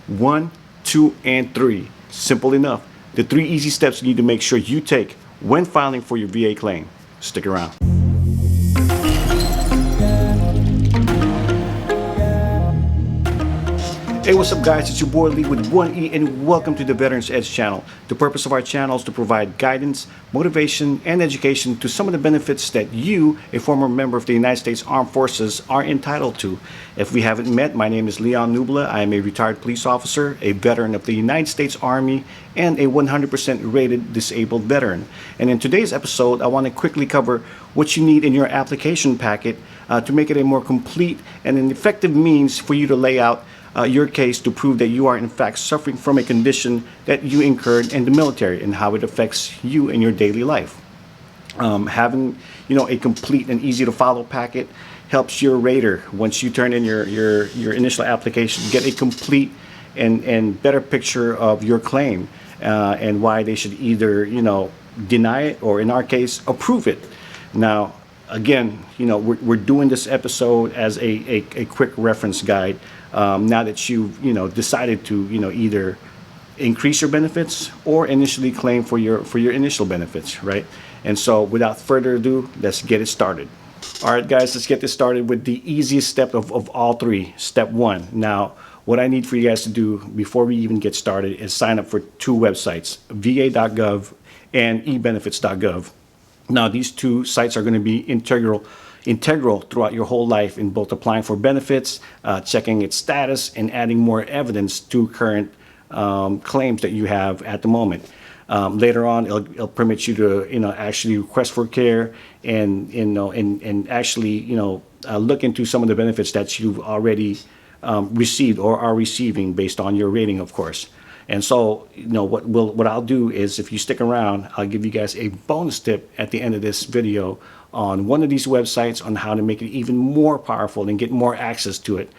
1, 2, and 3. Simple enough. The 3 easy steps you need to make sure you take when filing for your VA claim. Stick around. Hey, what's up guys, it's your boy Lee with 1E and welcome to the Veterans Edge channel. The purpose of our channel is to provide guidance, motivation, and education to some of the benefits that you, a former member of the United States Armed Forces, are entitled to. If we haven't met, my name is Leon Nubla. I am a retired police officer, a veteran of the United States Army, and a 100% rated disabled veteran. And in today's episode, I want to quickly cover what you need in your application packet to make it a more complete and an effective means for you to lay out your case to prove that you are in fact suffering from a condition that you incurred in the military and how it affects you in your daily life. Having a complete and easy to follow packet helps your rater, once you turn in your initial application, get a complete and better picture of your claim and why they should either deny it or, in our case, approve it. Now again, we're doing this episode as a quick reference guide. Now that you've decided to either increase your benefits or initially claim for your initial benefits, right? And so without further ado, let's get it started. All right guys, let's get this started with the easiest step of all 3. Step 1. Now what I need for you guys to do before we even get started is sign up for 2 websites, va.gov and ebenefits.gov. Now these 2 sites are going to be integral throughout your whole life in both applying for benefits, checking its status, and adding more evidence to current claims that you have at the moment. Later on, it'll permit you to actually request for care and actually look into some of the benefits that you've already received or are receiving based on your rating, of course. And so, what I'll do is, if you stick around, I'll give you guys a bonus tip at the end of this video on one of these websites on how to make it even more powerful and get more access to it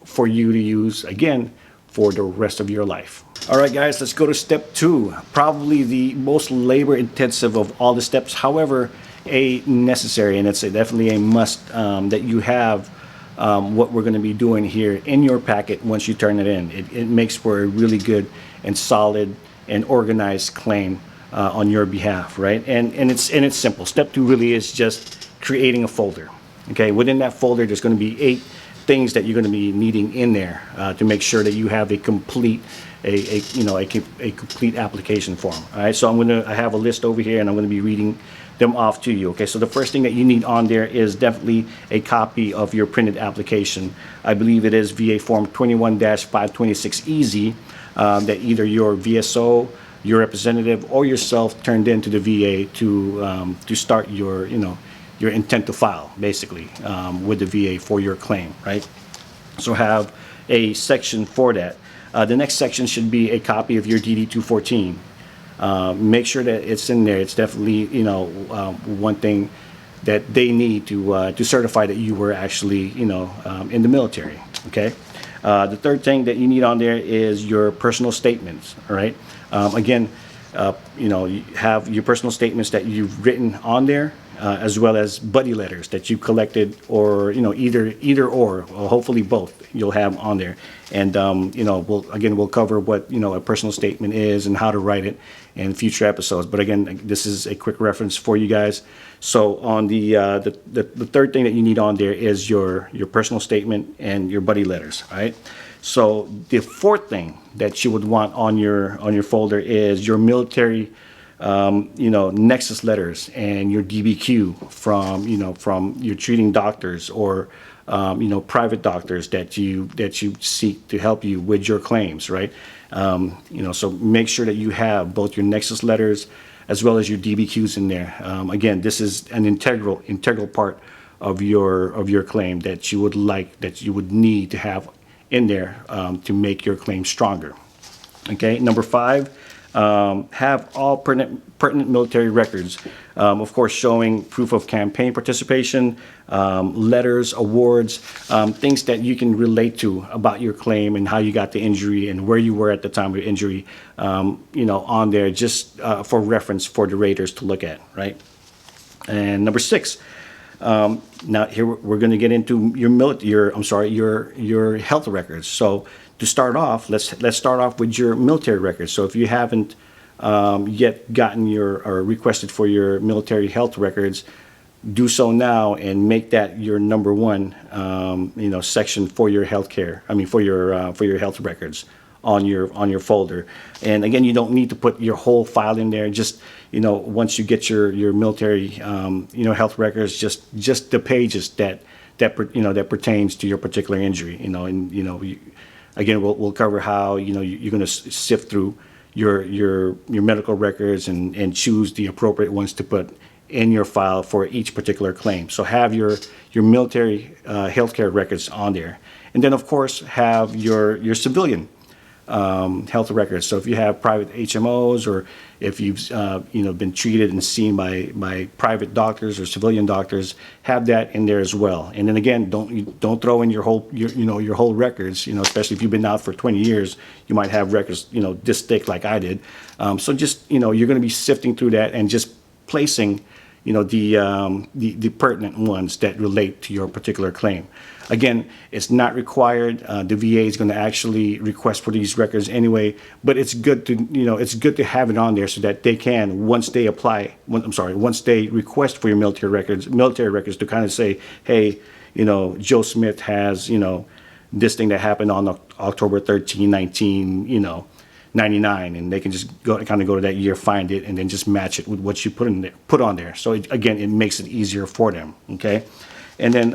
for you to use, again, for the rest of your life. All right, guys, let's go to step 2. Probably the most labor intensive of all the steps, however, a necessary, and it's definitely a must that you have what we're going to be doing here in your packet once you turn it in. It makes for a really good and solid and organized claim on your behalf, right? And it's simple. Step 2 really is just creating a folder. Okay, within that folder, there's going to be 8 things that you're going to be needing in there to make sure that you have a complete complete application form. All right, so I have a list over here, and I'm going to be reading them off to you. Okay, so the first thing that you need on there is definitely a copy of your printed application. I believe it is VA Form 21-526 Easy that either your VSO, your representative, or yourself turned into the VA to start your intent to file, basically, with the VA for your claim, right? So have a section for that. The next section should be a copy of your DD-214. Make sure that it's in there. It's definitely one thing that they need to certify that you were actually in the military. Okay. The third thing that you need on there is your personal statements. All right. Again, you have your personal statements that you've written on there, as well as buddy letters that you collected, or either or hopefully both you'll have on there. And we'll cover what a personal statement is and how to write it in future episodes. But again, this is a quick reference for you guys. So on the third thing that you need on there is your personal statement and your buddy letters. All right. So the fourth thing that you would want on your folder is your military nexus letters and your DBQ from your treating doctors or private doctors that you seek to help you with your claims, right? So make sure that you have both your nexus letters as well as your DBQs in there. Again, this is an integral part of your claim that you would need to have in there to make your claim stronger. Okay, number 5. Have all pertinent military records, of course, showing proof of campaign participation, letters, awards, things that you can relate to about your claim and how you got the injury and where you were at the time of your injury, on there, just for reference for the raters to look at, right? And number 6, now here we're going to get into your health records. So to start off, let's start off with your military records. So if you haven't yet gotten your or requested for your military health records, do so now and make that your number one section for your healthcare. I mean for your health records on your folder. And again, you don't need to put your whole file in there. Just once you get your military health records, just the pages that pertains to your particular injury. Again, we'll cover how you're going to sift through your medical records and choose the appropriate ones to put in your file for each particular claim. So have your military healthcare records on there, and then of course have your civilian health records. So if you have private HMOs, or if you've been treated and seen by private doctors or civilian doctors, have that in there as well. And then again, don't throw in your whole records. Especially if you've been out for 20 years, you might have records this thick like I did. So just you're going to be sifting through that and just placing the pertinent ones that relate to your particular claim. Again, it's not required. The VA is going to actually request for these records anyway, but it's good to have it on there so that they can, once they request for your military records to kind of say, hey, Joe Smith has this thing that happened on October 13, 1999, and they can just go to that year, find it, and then just match it with what you put on there. So again, it makes it easier for them. Okay, and then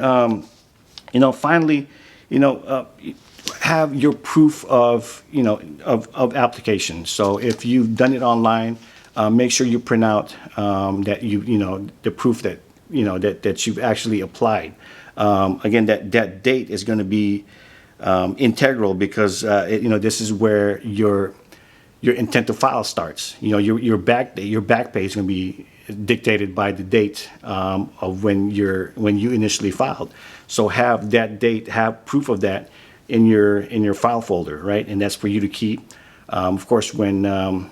finally, have your proof of application. So if you've done it online, make sure you print out that the proof that that you've actually applied. Again, that date is going to be integral, because this is where your intent to file starts. Your back pay is going to be dictated by the date of when you initially filed. So have that date, have proof of that in your file folder, right? And that's for you to keep. Of course, when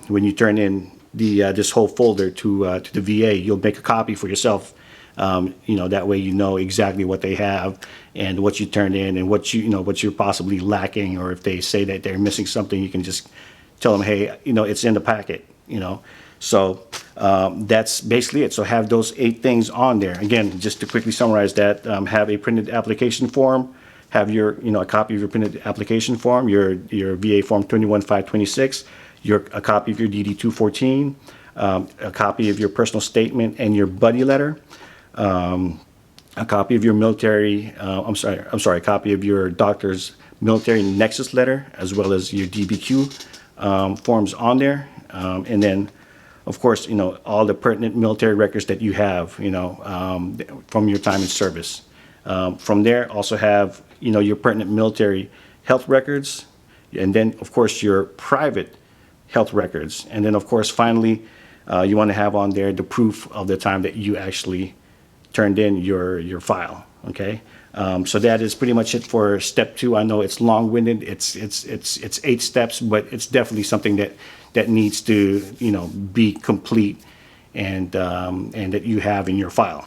you turn in this whole folder to the VA, you'll make a copy for yourself. That way exactly what they have and what you turned in and what you're possibly lacking, or if they say that they're missing something, you can just tell them, hey, it's in the packet. So that's basically it. So have those 8 things on there. Again, just to quickly summarize that, have a printed application form, have a copy of your printed application form, your VA form 21526, a copy of your DD-214, a copy of your personal statement and your buddy letter, a copy of your military, a copy of your doctor's military nexus letter, as well as your DBQ forms on there, and then of course all the pertinent military records that you have from your time in service. From there, also have your pertinent military health records, and then of course your private health records, and then of course finally you want to have on there the proof of the time that you actually turned in your file. Okay, so that is pretty much it for step 2. I know it's long-winded. It's 8 steps, but it's definitely something that needs to be complete and that you have in your file.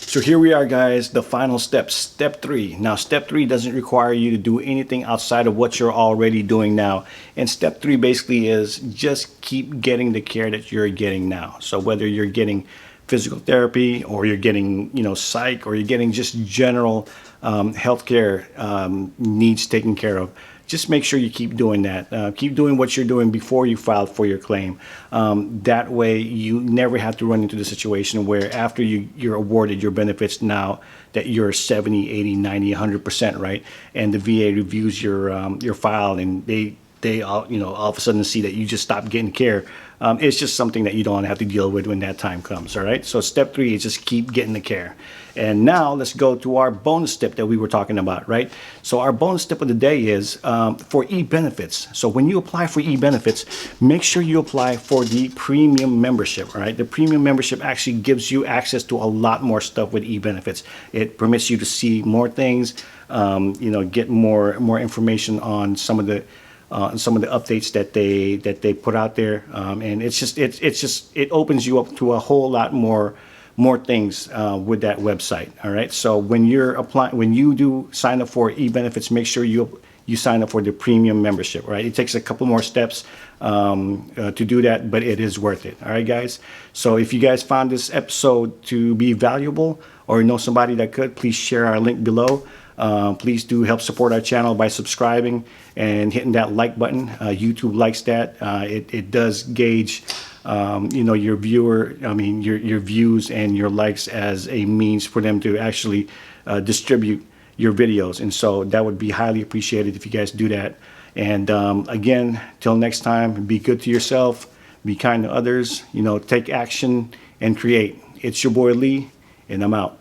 So here we are, guys, the final step, step 3. Now, step 3 doesn't require you to do anything outside of what you're already doing now. And step 3 basically is just keep getting the care that you're getting now. So whether you're getting physical therapy, or you're getting psych, or you're getting just general healthcare needs taken care of, just make sure you keep doing that. Keep doing what you're doing before you filed for your claim. That way you never have to run into the situation where after you're awarded your benefits, now that you're 70, 80, 90, 100%, right? And the VA reviews your file, and they all of a sudden see that you just stopped getting care. It's just something that you don't have to deal with when that time comes. All right, so step 3 is just keep getting the care. And now let's go to our bonus step that we were talking about, right? So our bonus step of the day is for e-benefits. So when you apply for e-benefits, make sure you apply for the premium membership. All right, the premium membership actually gives you access to a lot more stuff with e-benefits. It permits you to see more things, get more information on some of the updates that they put out there, and it opens you up to a whole lot more things with that website. All right, so when you do sign up for e-benefits, make sure you you sign up for the premium membership, right? It takes a couple more steps to do that, but it is worth it. All right, guys. So if you guys found this episode to be valuable or know somebody that could, please share our link below. Please do help support our channel by subscribing and hitting that like button. YouTube likes that. It does gauge, your your views and your likes as a means for them to actually distribute your videos. And so that would be highly appreciated if you guys do that. And again, till next time, be good to yourself, be kind to others, take action and create. It's your boy Lee, and I'm out.